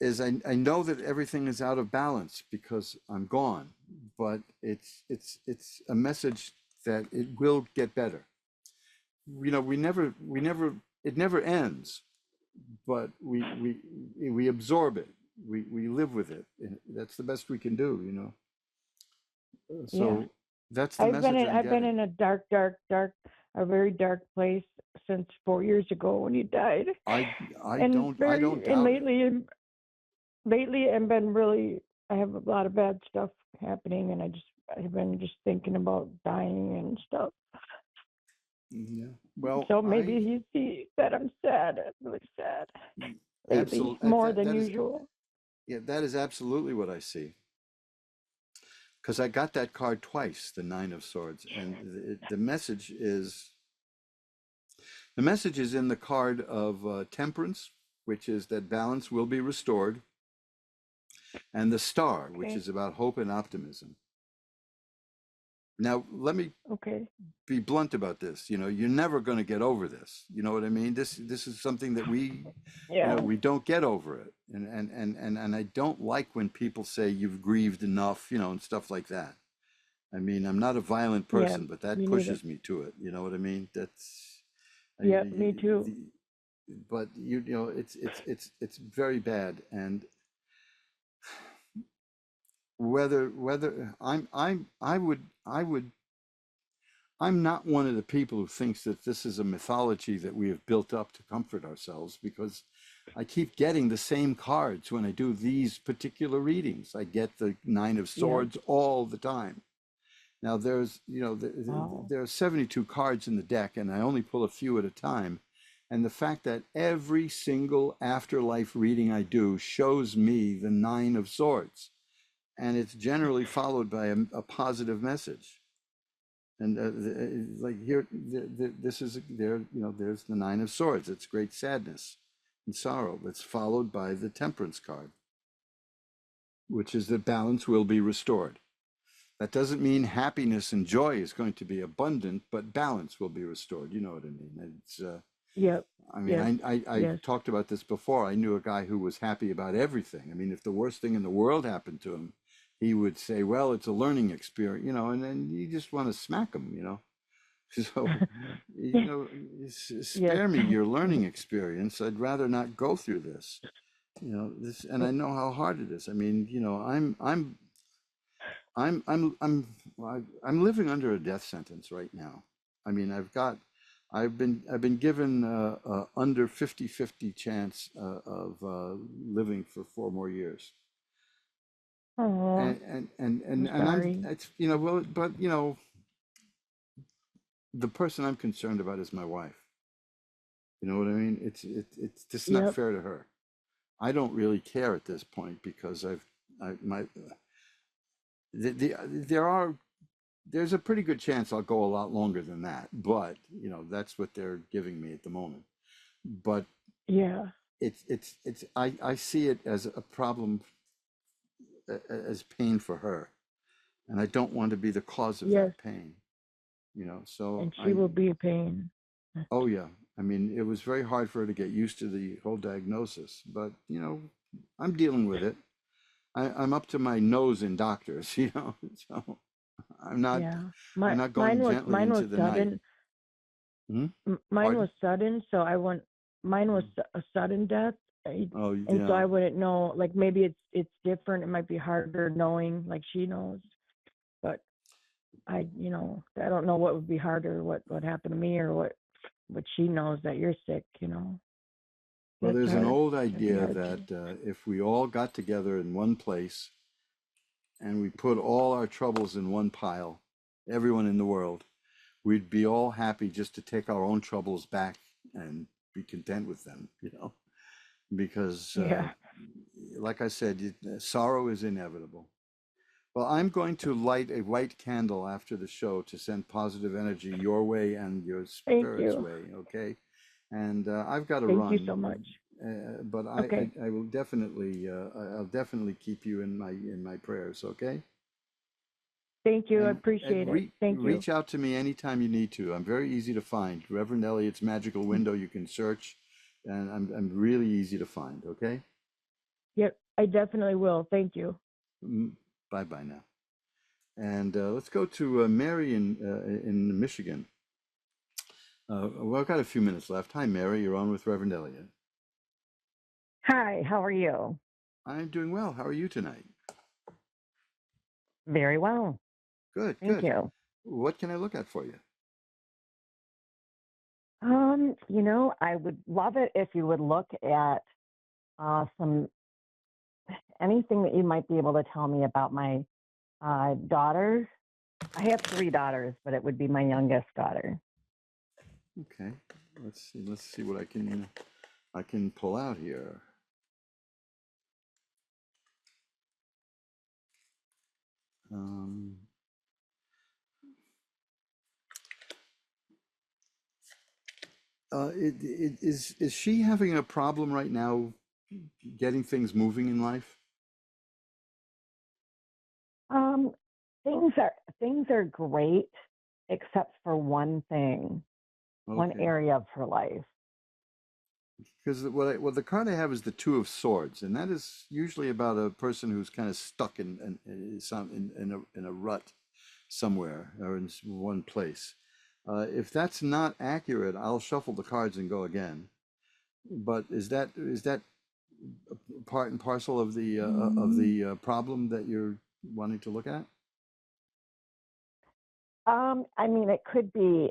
Speaker 1: is I know that everything is out of balance because I'm gone, but it's a message that it will get better. We never it never ends, but we absorb it. We live with it. And that's the best we can do, you know.
Speaker 3: yeah.
Speaker 1: So that's the message I'm
Speaker 3: I've been
Speaker 1: getting.
Speaker 3: in a a very dark place since 4 years ago when he died,
Speaker 1: I I
Speaker 3: and
Speaker 1: don't I don't doubt it.
Speaker 3: lately I've been really, I have a lot of bad stuff happening, and I've been just thinking about dying and stuff.
Speaker 1: Yeah. Well,
Speaker 3: So maybe
Speaker 1: I
Speaker 3: he sees that I'm sad, really sad lately,
Speaker 1: absolutely
Speaker 3: more
Speaker 1: that
Speaker 3: than
Speaker 1: that is
Speaker 3: usual.
Speaker 1: yeah, that is absolutely what I see. Because I got that card twice, the Nine of Swords, and the message is in the card of Temperance, which is that balance will be restored, and the Star, which
Speaker 3: Okay.
Speaker 1: is about hope and optimism. Now, let me
Speaker 3: Okay.
Speaker 1: be blunt about this. You know, you're never going to get over this. You know what I mean? This is something that
Speaker 3: Yeah.
Speaker 1: we don't get over it, and I don't like when people say you've grieved enough, you know, and stuff like that. I mean, I'm not a violent
Speaker 3: Yeah.
Speaker 1: person, but that
Speaker 3: Me neither.
Speaker 1: pushes me to it. You know what I mean? That's, I,
Speaker 3: Yeah. Me too.
Speaker 1: the, but you know, it's very bad. And whether I'm not one of the people who thinks that this is a mythology that we have built up to comfort ourselves, because I keep getting the same cards when I do these particular readings. I get the Nine of
Speaker 3: Yeah.
Speaker 1: Swords all the time. Now
Speaker 3: Wow.
Speaker 1: there are 72 cards in the deck, and I only pull a few at a time. And the fact that every single afterlife reading I do shows me the Nine of Swords, and it's generally followed by a positive message. And like here, this is there. You know, there's the Nine of Swords. It's great sadness and sorrow. That's followed by the Temperance card, which is that balance will be restored. That doesn't mean happiness and joy is going to be abundant, but balance will be restored. You know what I mean?
Speaker 3: Yep.
Speaker 1: I mean,
Speaker 3: Yes.
Speaker 1: I
Speaker 3: Yes.
Speaker 1: talked about this before. I knew a guy who was happy about everything. I mean, if the worst thing in the world happened to him, he would say, well, it's a learning experience, you know, and then you just want to smack him, you know. So, you know,
Speaker 3: Yes.
Speaker 1: spare me your learning experience. I'd rather not go through this, you know, this, and I know how hard it is. I mean, you know, I'm living under a death sentence right now. I mean, I've been given under 50-50 chance of living for 4 more years.
Speaker 3: Oh, I'm
Speaker 1: And I'm
Speaker 3: sorry.
Speaker 1: it's you know well but you know the person I'm concerned about is my wife. You know what I mean? It's just not
Speaker 3: Yep.
Speaker 1: fair to her. I don't really care at this point because my there are there's a pretty good chance I'll go a lot longer than that, but you know that's what they're giving me at the moment. But
Speaker 3: Yeah.
Speaker 1: I see it as a problem, as pain for her, and I don't want to be the cause of
Speaker 3: Yes.
Speaker 1: that pain. You know, so
Speaker 3: And she will be a pain.
Speaker 1: oh yeah, I mean it was very hard for her to get used to the whole diagnosis, but you know I'm dealing with it. I'm up to my nose in doctors, you know, so I'm not
Speaker 3: Yeah.
Speaker 1: I'm not going gently
Speaker 3: Mine was
Speaker 1: into the night.
Speaker 3: sudden.
Speaker 1: Hmm?
Speaker 3: Mine was
Speaker 1: Pardon?
Speaker 3: sudden, so I went. Mine was a sudden death,
Speaker 1: Oh
Speaker 3: and so
Speaker 1: yeah.
Speaker 3: I wouldn't know. Like maybe it's different. It might be harder knowing, like she knows. But I don't know what would be harder, what happened to me, or what she knows that you're sick.
Speaker 1: Well,
Speaker 3: That's
Speaker 1: there's an
Speaker 3: hard.
Speaker 1: old
Speaker 3: That'd be
Speaker 1: idea
Speaker 3: hard
Speaker 1: that
Speaker 3: too.
Speaker 1: if we all got together in one place and we put all our troubles in one pile, everyone in the world, we'd be all happy just to take our own troubles back and be content with them, you know, because,
Speaker 3: Yeah.
Speaker 1: like I said, sorrow is inevitable. Well, I'm going to light a white candle after the show to send positive energy your way and your
Speaker 3: Thank
Speaker 1: spirit's
Speaker 3: you.
Speaker 1: way, okay? And I've got to
Speaker 3: Thank you
Speaker 1: run.
Speaker 3: so much.
Speaker 1: but
Speaker 3: Okay.
Speaker 1: I will definitely, I'll definitely keep you in my prayers. Okay.
Speaker 3: Thank you. I
Speaker 1: And
Speaker 3: appreciate it. Thank you.
Speaker 1: reach out to me anytime you need to. I'm very easy to find. Reverend Eliot's Magical Window, you can search, and I'm really easy to find. Okay.
Speaker 3: Yep, I definitely will. Thank you.
Speaker 1: Bye bye now. And let's go to Mary in Michigan. Well, I've got a few minutes left. Hi, Mary. You're on with Reverend Eliot.
Speaker 4: Hi, how are you?
Speaker 1: I'm doing well. How are you tonight?
Speaker 4: Very well.
Speaker 1: Good,
Speaker 4: Thank
Speaker 1: good.
Speaker 4: you.
Speaker 1: What can I look at for you?
Speaker 4: I would love it if you would look at some anything that you might be able to tell me about my daughters. I have three daughters, but it would be my youngest daughter.
Speaker 1: Okay. Let's see. Let's see what I can pull out here. Um, is she having a problem right now getting things moving in life?
Speaker 4: Um, things are great, except for one thing, one
Speaker 1: Okay.
Speaker 4: area of her life.
Speaker 1: Because what the card I have is the Two of Swords, and that is usually about a person who's kind of stuck in a rut somewhere or in one place. If that's not accurate, I'll shuffle the cards and go again. But is that part and parcel of the problem that you're wanting to look at?
Speaker 4: I mean, it could be,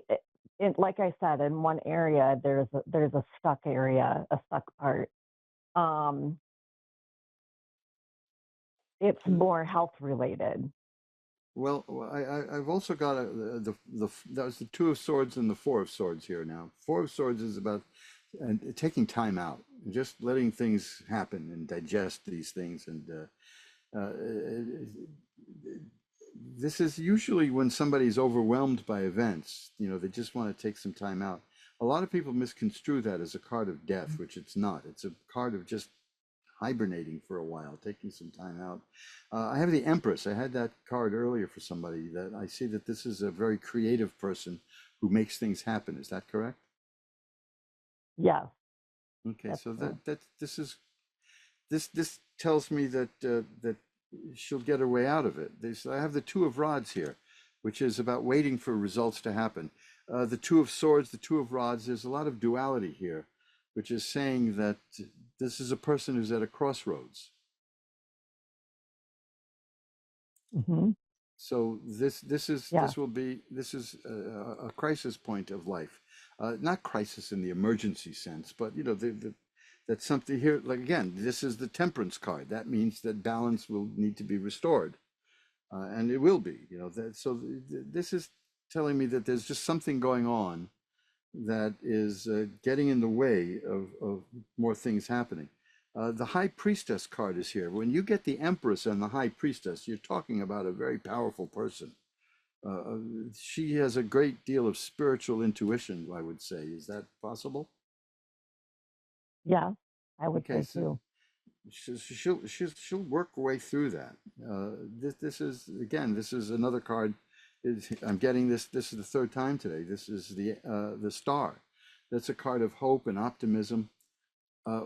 Speaker 4: like I said, in one area there's a stuck area, a stuck part. Um, it's more health related.
Speaker 1: Well, I've also got that was the Two of Swords and the Four of Swords here now. Four of Swords is about taking time out, just letting things happen and digest these things. And this is usually when somebody's overwhelmed by events, they just want to take some time out. A lot of people misconstrue that as a card of death, which it's not. It's a card of just hibernating for a while, taking some time out. I have the Empress. I had that card earlier for somebody that I see that this is a very creative person who makes things happen. Is that correct?
Speaker 4: Yes,
Speaker 1: Okay,
Speaker 4: that's
Speaker 1: so
Speaker 4: true.
Speaker 1: this tells me that she'll get her way out of it. I have the Two of Rods here, which is about waiting for results to happen. The Two of Swords, the Two of Rods. There's a lot of duality here, which is saying that this is a person who's at a crossroads.
Speaker 4: Hmm.
Speaker 1: So
Speaker 4: Yeah,
Speaker 1: this is a crisis point of life, not crisis in the emergency sense, but that's something here. Like again, this is the Temperance card. That means that balance will need to be restored, and it will be. This is telling me that there's just something going on that is getting in the way of more things happening. The High Priestess card is here. When you get the Empress and the High Priestess, you're talking about a very powerful person. Uh, uh, she has a great deal of spiritual intuition, I would say. Is that possible?
Speaker 4: yeah, I would
Speaker 1: Okay,
Speaker 4: say
Speaker 1: so
Speaker 4: too.
Speaker 1: she'll work her way through that. This is again, this is another card. I'm getting this. This is the third time today. This is the Star. That's a card of hope and optimism. Uh,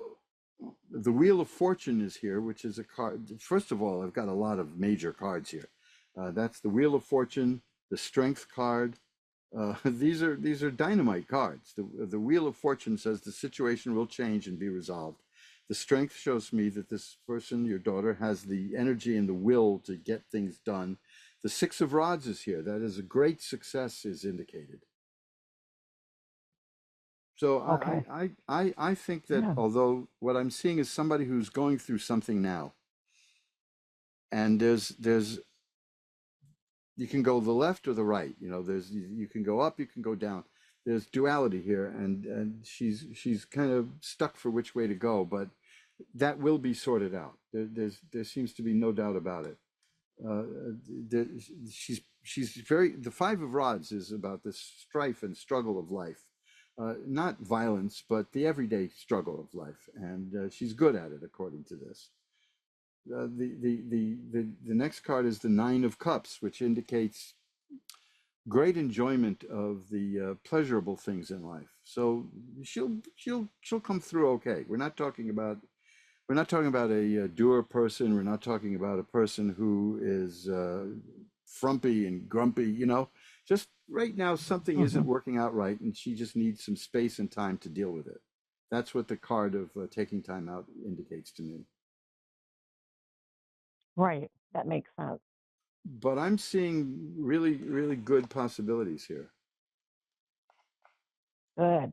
Speaker 1: the Wheel of Fortune is here, which is a card. First of all, I've got a lot of major cards here. That's the Wheel of Fortune, the Strength card. These are dynamite cards. The Wheel of Fortune says the situation will change and be resolved. The Strength shows me that this person, your daughter, has the energy and the will to get things done. The Six of Rods is here. That is a great success is indicated. So
Speaker 4: Okay.
Speaker 1: I think that
Speaker 4: Yeah.
Speaker 1: although what I'm seeing is somebody who's going through something now, and there's you can go the left or the right. There's you can go up, you can go down. There's duality here, and she's kind of stuck for which way to go, but that will be sorted out. There seems to be no doubt about it. Uh, there, she's very the Five of Rods is about the strife and struggle of life. not violence, but the everyday struggle of life, and she's good at it, according to this. The next card is the Nine of Cups, which indicates great enjoyment of the pleasurable things in life. So she'll come through okay. We're not talking about a dour person. We're not talking about a person who is frumpy and grumpy. Just right now something isn't
Speaker 4: Hmm.
Speaker 1: working out right, and she just needs some space and time to deal with it. That's what the card of taking time out indicates to me.
Speaker 4: Right. That makes sense.
Speaker 1: But I'm seeing really, really good possibilities here.
Speaker 4: Good.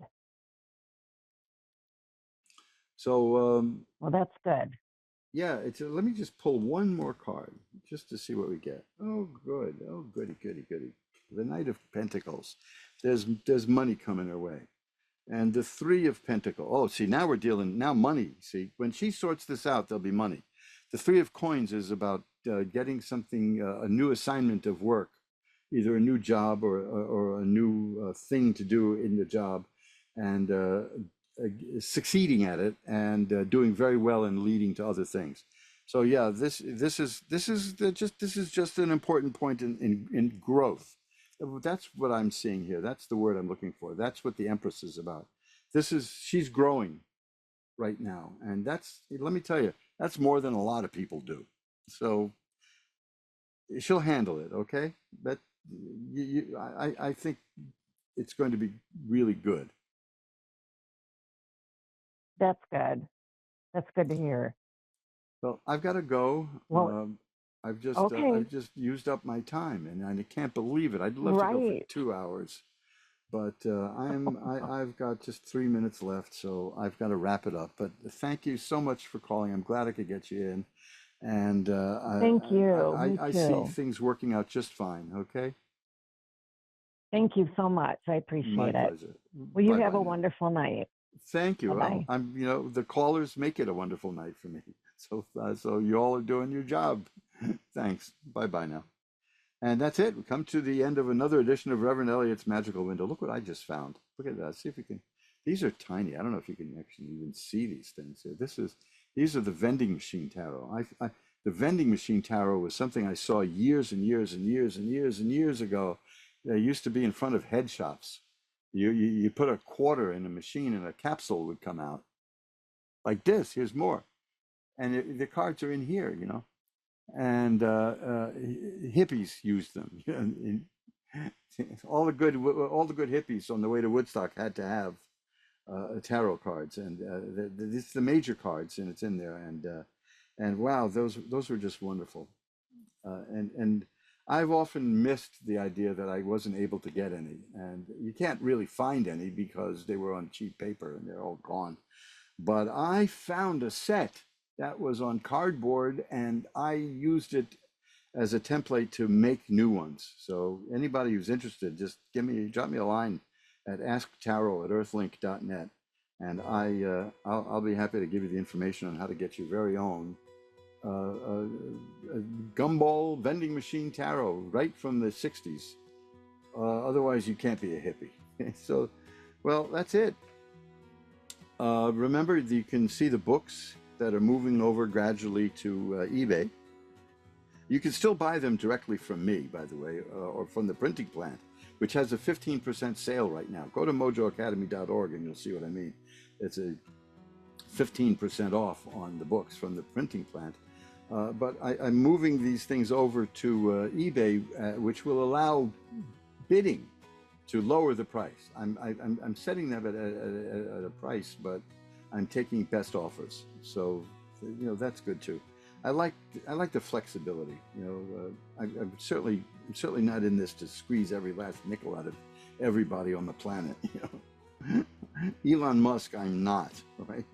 Speaker 1: So
Speaker 4: Well, that's good.
Speaker 1: yeah, let me just pull one more card just to see what we get. Oh, good. Oh, goody, goody, goody. The Knight of Pentacles. There's money coming her way. And the Three of Pentacles. Oh, see, now we're dealing, now money. See, when she sorts this out, there'll be money. The Three of Coins is about getting something, a new assignment of work, either a new job or a new thing to do in the job, and succeeding at it and doing very well and leading to other things. So yeah, this is just an important point in growth. That's what I'm seeing here. That's the word I'm looking for. That's what the Empress is about. She's growing right now, and let me tell you, that's more than a lot of people do. So she'll handle it. Okay, but I think it's going to be really good.
Speaker 4: That's good. That's good to hear.
Speaker 1: Well, I've got to go.
Speaker 4: Well, okay.
Speaker 1: I've just used up my time, and I can't believe it. I'd love to go for
Speaker 4: Right.
Speaker 1: 2 hours, but I've got just 3 minutes left, so I've got to wrap it up. But thank you so much for calling. I'm glad I could get you in, and
Speaker 4: Thank you. Me
Speaker 1: I see
Speaker 4: too.
Speaker 1: things working out just fine. Okay,
Speaker 4: Thank you so much. I
Speaker 1: my
Speaker 4: appreciate it.
Speaker 1: pleasure.
Speaker 4: Well, you
Speaker 1: Bye
Speaker 4: have
Speaker 1: bye
Speaker 4: a
Speaker 1: now.
Speaker 4: wonderful night.
Speaker 1: Thank you.
Speaker 4: Bye
Speaker 1: Well,
Speaker 4: bye.
Speaker 1: the callers make it a wonderful night for me. So you all are doing your job. Thanks. Bye bye now. And that's it. We come to the end of another edition of Reverend Eliot's Magical Window. Look what I just found. Look at that. See if we can. These are tiny. I don't know if you can actually even see these things here. These are the vending machine tarot. The vending machine tarot was something I saw years and years and years and years and years ago. They used to be in front of head shops. You put a quarter in a machine and a capsule would come out like this. Here's more, and the cards are in here. And hippies used them. All the good hippies on the way to Woodstock had to have tarot cards, and it's the major cards, and it's in there, and wow, those were just wonderful. And I've often missed the idea that I wasn't able to get any, and you can't really find any because they were on cheap paper and they're all gone. But I found a set that was on cardboard, and I used it as a template to make new ones. So anybody who's interested, just drop me a line at asktarot@earthlink.net, and I'll be happy to give you the information on how to get your very own gumball vending machine tarot right from the 60s. Otherwise, you can't be a hippie. So, well, that's it. Remember, you can see the books that are moving over gradually to eBay. You can still buy them directly from me, by the way, or from the printing plant, which has a 15% sale right now. Go to mojoacademy.org and you'll see what I mean. It's a 15% off on the books from the printing plant. But I'm moving these things over to eBay, which will allow bidding to lower the price. I'm setting them at a price, but I'm taking best offers. So that's good too. I like the flexibility. I'm certainly not in this to squeeze every last nickel out of everybody on the planet. Elon Musk, I'm not. Right?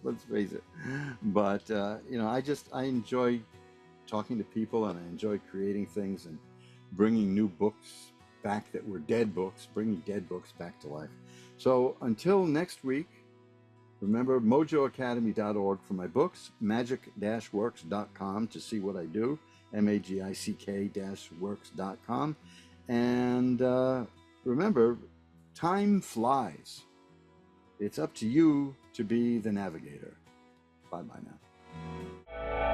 Speaker 1: Let's face it. But I enjoy talking to people, and I enjoy creating things and bringing new books back that were dead books, bringing dead books back to life. So until next week, remember mojoacademy.org for my books, magic-works.com to see what I do, magick-works.com. And remember, time flies. It's up to you to be the navigator. Bye bye now.